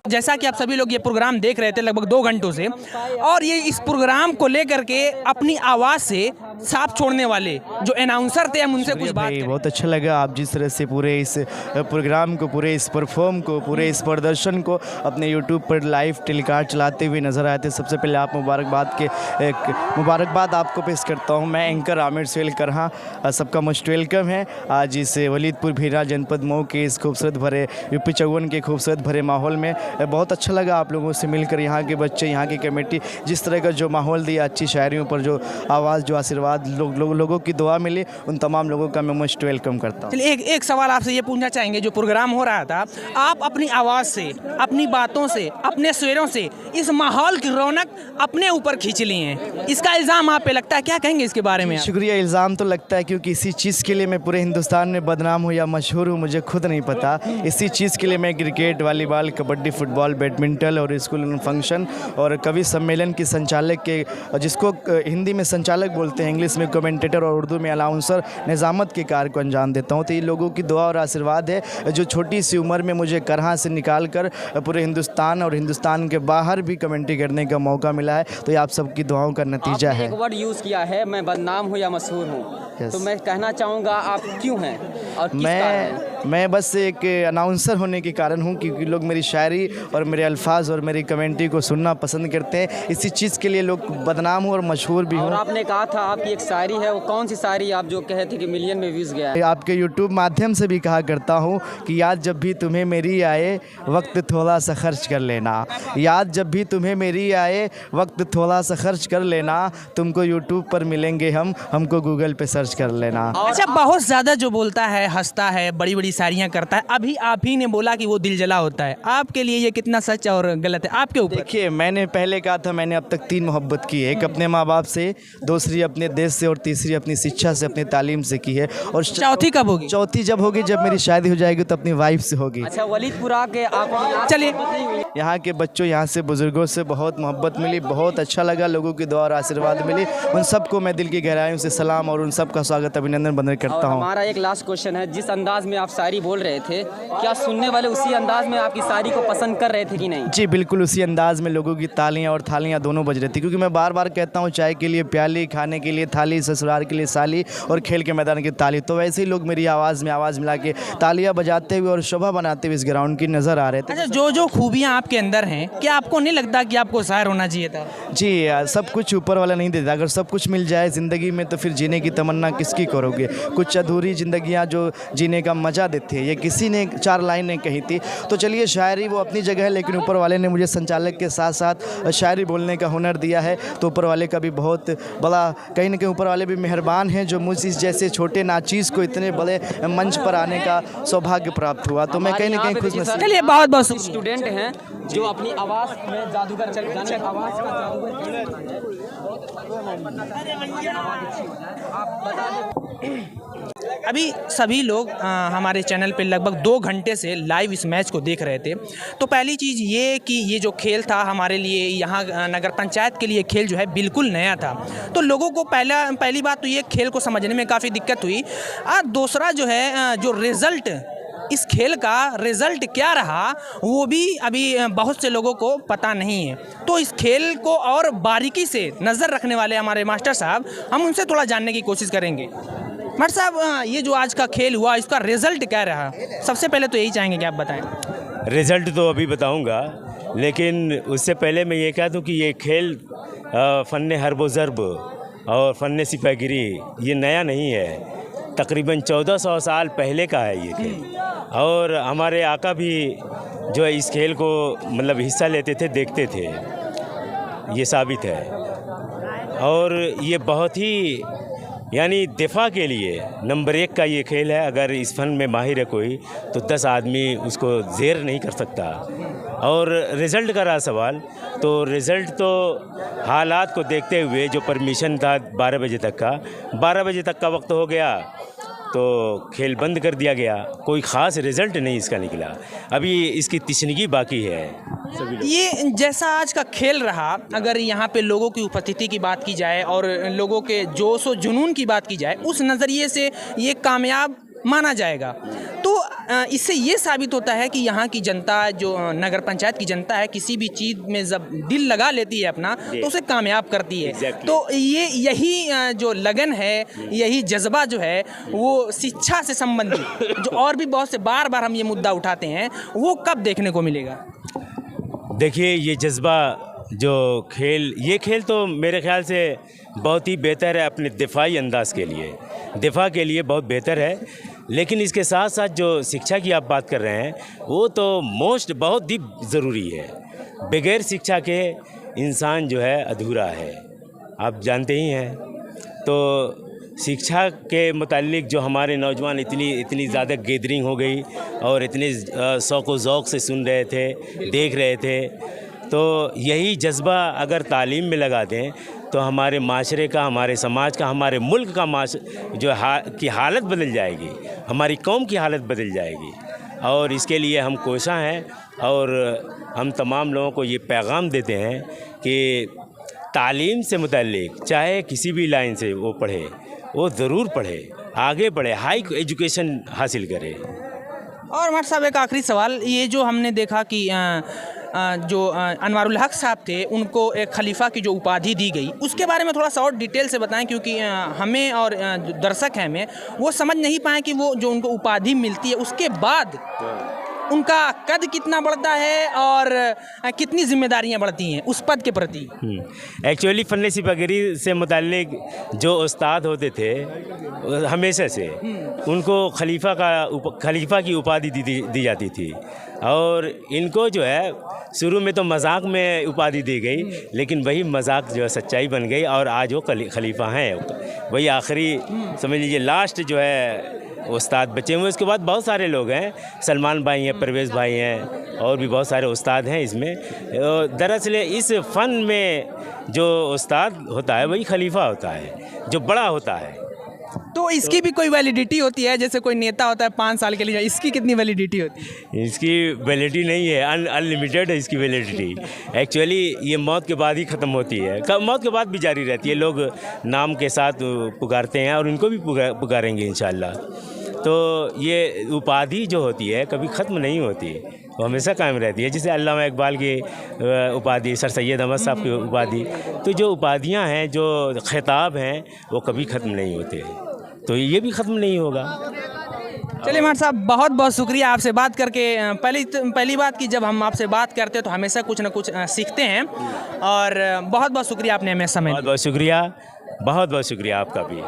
जैसा कि आप सभी लोग ये प्रोग्राम देख रहे थे लगभग 2 घंटों से, और ये इस प्रोग्राम को लेकर के अपनी आवाज़ से साफ छोड़ने वाले जो अनाउंसर थे, हम उनसे कुछ बात करें। बहुत अच्छा लगा आप जिस तरह से पूरे इस प्रोग्राम को, पूरे इस परफॉर्म को, पूरे इस प्रदर्शन को अपने यूट्यूब पर लाइव टेलीकास्ट चलाते हुए नज़र आए थे। सबसे पहले आप मुबारकबाद आपको पेश करता हूँ। मैं एंकर आमिर सुहेल करहा, सबका मोस्ट वेलकम है आज इस वलीदपुर भीरा जनपद मऊ के इस खूबसूरत भरे यूपी 54 के खूबसूरत भरे माहौल में। बहुत अच्छा लगा आप लोगों से मिलकर, यहाँ के बच्चे, यहाँ की कमेटी, जिस तरह का जो माहौल दिया, अच्छी शायरियों पर जो आवाज़, जो आशीर्वाद, लोगों की दुआ मिली, उन तमाम लोगों का मैं मोस्ट वेलकम करता हूँ। चलिए एक सवाल आपसे ये पूछना चाहेंगे, जो प्रोग्राम हो रहा था, आप अपनी आवाज़ से, अपनी बातों से, अपने शेरों से इस माहौल की रौनक अपने ऊपर खींच ली हैं, इसका इल्ज़ाम आप पे लगता है, क्या कहेंगे इसके बारे में? शुक्रिया। इल्ज़ाम तो लगता है क्योंकि इसी चीज़ के लिए मैं पूरे हिंदुस्तान में बदनाम हूँ या मशहूर हूँ, मुझे खुद नहीं पता। इसी चीज़ के लिए मैं cricket, volleyball, kabaddi, football, badminton और स्कूल फंक्शन और कवि सम्मेलन की संचालक के, जिसको हिंदी में संचालक बोलते हैं, इंग्लिश में कमेंटेटर और उर्दू में अलाउंसर, निज़ामत के कार्य को अंजाम देता हूँ। तो ये लोगों की दुआ और आशीर्वाद है जो छोटी सी उम्र में मुझे करहा से निकाल कर पूरे हिंदुस्तान और हिंदुस्तान के बाहर भी कमेंट्री करने का मौका मिला है। तो ये आप सबकी दुआओं का नतीजा है। एक वर्ड यूज़ किया है, मैं बदनाम हूँ या मशहूर हूँ, तो मैं कहना चाहूँगा आप क्यों हैं और किस कारण हैं? मैं बस एक अनाउंसर होने के कारण हूँ, क्योंकि लोग मेरी शायरी और मेरे अल्फाज और मेरी कमेंट्री को सुनना पसंद करते हैं। इसी चीज़ के लिए लोग बदनाम हूँ और मशहूर भी हूँ। और आपने कहा था आपकी एक शायरी है, वो कौन सी शायरी आप जो कहे थे कि मिलियन में व्यूज़ गया है? आपके यूट्यूब माध्यम से भी कहा करता हूँ कि याद जब भी तुम्हें मेरी आए, वक्त थोड़ा सा खर्च कर लेना। याद जब भी तुम्हें मेरी आए, वक्त थोड़ा सा खर्च कर लेना। तुमको यूट्यूब पर मिलेंगे हमको गूगल पे सर्च कर लेना। अच्छा, बहुत ज़्यादा जो बोलता है, हंसता है, बड़ी बड़ी शायरियाँ करता है, अभी आप ही ने बोला कि वो दिल जला होता है, आपके लिए ये कितना सच और गलत है आपके ऊपर? देखिए, मैंने पहले कहा था, मैंने अब तक 3 मोहब्बत की है। एक अपने माँ बाप से, दूसरी अपने देश से और तीसरी अपनी शिक्षा से, अपनी तालीम से की है। और चौथी कब होगी? चौथी जब होगी, जब मेरी शादी हो जाएगी तो अपनी वाइफ से होगी। अच्छा, वलीदपुरा के आप चलिए, यहाँ के बच्चों, यहाँ से बुजुर्गों से बहुत मोहब्बत मिली, बहुत अच्छा लगा, लोगों की दुआ और आशीर्वाद मिली। उन सबको मैं दिल की गहराइयों से सलाम और उन सब का स्वागत, अभिनंदन बंदन करता हूँ। हमारा एक लास्ट क्वेश्चन है, जिस अंदाज में आप शायरी बोल रहे थे, क्या सुनने वाले उसी अंदाज में आपकी शायरी को पसंद कर रहे थे कि नहीं? जी बिल्कुल, उसी अंदाज में लोगों की तालियां और थालियां दोनों बज रही थी, क्योंकि मैं बार बार कहता हूँ, चाय के लिए प्याली, खाने के लिए थाली, ससुराल के लिए साली और खेल के मैदान की ताली। तो वैसे ही लोग मेरी आवाज़ में आवाज़ मिला के तालियां बजाते हुए और शोभा बनाते हुए इस ग्राउंड की नज़र आ रहे थे। अच्छा, जो खूबियाँ आपके अंदर हैं, क्या आपको नहीं लगता कि आपको शायर होना चाहिए था? जी, सब कुछ ऊपर वाला नहीं देता। अगर सब कुछ मिल जाए ज़िंदगी में तो फिर जीने की तमन्ना किसकी करोगे? कुछ अधूरी ज़िंदगियाँ जो जीने का मज़ा देती है, ये किसी ने 4 लाइनें कही थी। तो चलिए, शायरी वो अपनी जगह है, लेकिन ऊपर वाले ने मुझे संचालक के साथ साथ शायरी बोलने का हुनर दिया है। तो ऊपर वाले का भी बहुत बड़ा, कहीं ना कहीं ऊपर वाले भी मेहरबान हैं, जो मुझ इस जैसे छोटे नाचीज़ को इतने बड़े मंच पर आने का सौभाग्य प्राप्त हुआ। तो मैं कहीं ना कहीं खुश नसीब। चलिए, बहुत बहुत स्टूडेंट हैं जो अपनी आवाज़ में जादूगर चल जाने, आवाज़ का जादूगर। अभी सभी लोग हमारे चैनल पे लगभग 2 घंटे से लाइव इस मैच को देख रहे थे। तो पहली चीज़ ये कि ये जो खेल था हमारे लिए, यहाँ नगर पंचायत के लिए खेल जो है बिल्कुल नया था। तो लोगों को पहली बात तो ये खेल को समझने में काफ़ी दिक्कत हुई। दूसरा जो है, जो रिज़ल्ट, इस खेल का रिज़ल्ट क्या रहा, वो भी अभी बहुत से लोगों को पता नहीं है। तो इस खेल को और बारीकी से नज़र रखने वाले हमारे मास्टर साहब, हम उनसे थोड़ा जानने की कोशिश करेंगे। मास्टर साहब, ये जो आज का खेल हुआ, इसका रिज़ल्ट क्या रहा? सबसे पहले तो यही चाहेंगे कि आप बताएं। रिज़ल्ट तो अभी बताऊंगा, लेकिन उससे पहले मैं ये कह दूं कि ये खेल फ़न हर्ब व ज़र्ब और फ़न सिपाहीगिरी ये नया नहीं है। तकरीबन 1400 साल पहले का है ये खेल। और हमारे आका भी जो है इस खेल को मतलब हिस्सा लेते थे, देखते थे, ये साबित है। और ये बहुत ही यानी दिफा के लिए नंबर 1 का ये खेल है। अगर इस फन में माहिर है कोई तो 10 आदमी उसको ज़ेर नहीं कर सकता। और रिज़ल्ट का रहा सवाल, तो रिज़ल्ट तो हालात को देखते हुए जो परमिशन था 12 बजे तक का, 12 बजे तक का वक्त हो गया तो खेल बंद कर दिया गया। कोई ख़ास रिज़ल्ट नहीं इसका निकला। अभी इसकी तशनीगी बाकी है। ये जैसा आज का खेल रहा, अगर यहाँ पे लोगों की उपस्थिति की बात की जाए और लोगों के जोश व जुनून की बात की जाए, उस नज़रिए से ये कामयाब माना जाएगा। तो इससे ये साबित होता है कि यहाँ की जनता, जो नगर पंचायत की जनता है, किसी भी चीज़ में जब दिल लगा लेती है अपना तो उसे कामयाब करती है। Exactly. तो यही जो लगन है, यही जज्बा जो है वो शिक्षा से संबंधित, जो और भी बहुत से बार बार हम ये मुद्दा उठाते हैं, वो कब देखने को मिलेगा? देखिए, ये जज्बा जो ये खेल तो मेरे ख्याल से बहुत ही बेहतर है अपने दिफाई अंदाज के लिए, दिफा के लिए बहुत बेहतर है। लेकिन इसके साथ साथ जो शिक्षा की आप बात कर रहे हैं वो तो बहुत ही ज़रूरी है। बगैर शिक्षा के इंसान जो है अधूरा है, आप जानते ही हैं। तो शिक्षा के मुतालिक जो हमारे नौजवान इतनी ज़्यादा गैदरिंग हो गई और इतने शौक़ व ज़ौक़ से सुन रहे थे, देख रहे थे, तो यही जज्बा अगर तालीम में लगा दें तो हमारे माशरे का, हमारे समाज का, हमारे मुल्क का की हालत बदल जाएगी, हमारी कौम की हालत बदल जाएगी। और इसके लिए हम कोशा हैं और हम तमाम लोगों को ये पैगाम देते हैं कि तालीम से मुताल्लिक चाहे किसी भी लाइन से वो पढ़े, वो ज़रूर पढ़े, आगे बढ़े, हाई एजुकेशन हासिल करे। और हमारे साहब एक आखिरी सवाल, ये जो हमने देखा कि जो अनवारुल हक साहब थे, उनको एक खलीफा की जो उपाधि दी गई, उसके बारे में थोड़ा सा और डिटेल से बताएं, क्योंकि हमें और जो दर्शक हैं हमें वो समझ नहीं पाए कि वो जो उनको उपाधि मिलती है उसके बाद उनका कद कितना बढ़ता है और कितनी जिम्मेदारियां बढ़ती हैं उस पद के प्रति। एक्चुअली फ़न सिपाहीगिरी से मुताल्लिक जो उस्ताद होते थे हमेशा से उनको खलीफा की उपाधि दी जाती थी। और इनको जो है शुरू में तो मजाक में उपाधि दी गई, लेकिन वही मजाक जो है सच्चाई बन गई और आज वो खलीफा हैं। वही आखिरी समझ लीजिए लास्ट जो है उस्ताद बचे हुए। उसके बाद बहुत सारे लोग हैं, सलमान भाई हैं, परवेज़ भाई हैं, और भी बहुत सारे उस्ताद हैं इसमें। दरअसल इस फ़न में जो उस्ताद होता है वही खलीफा होता है, जो बड़ा होता है। तो इसकी भी कोई वैलिडिटी होती है? जैसे कोई नेता होता है 5 साल के लिए, इसकी कितनी वैलिडिटी होती है? इसकी वैलिडिटी नहीं है, अनलिमिटेड है इसकी वैलिडिटी। एक्चुअली ये मौत के बाद ही ख़त्म होती है, मौत के बाद भी जारी रहती है। लोग नाम के साथ पुकारते हैं और इनको भी पुकारेंगे इंशाअल्लाह। तो ये उपाधि जो होती है कभी ख़त्म नहीं होती, वो हमेशा कायम रहती है। जैसे अल्लामा इकबाल की उपाधि, सर सैयद अहमद साहब की उपाधि, तो जो उपाधियां हैं, जो खिताब हैं, वो कभी ख़त्म नहीं होते, तो ये भी ख़त्म नहीं होगा। चलिए मार साहब, बहुत बहुत शुक्रिया आपसे बात करके। पहली बात कि जब हम आपसे बात करते हैं तो हमेशा कुछ ना कुछ सीखते हैं, और बहुत बहुत शुक्रिया आपने हमें समय दिया। बहुत बहुत शुक्रिया आपका भी।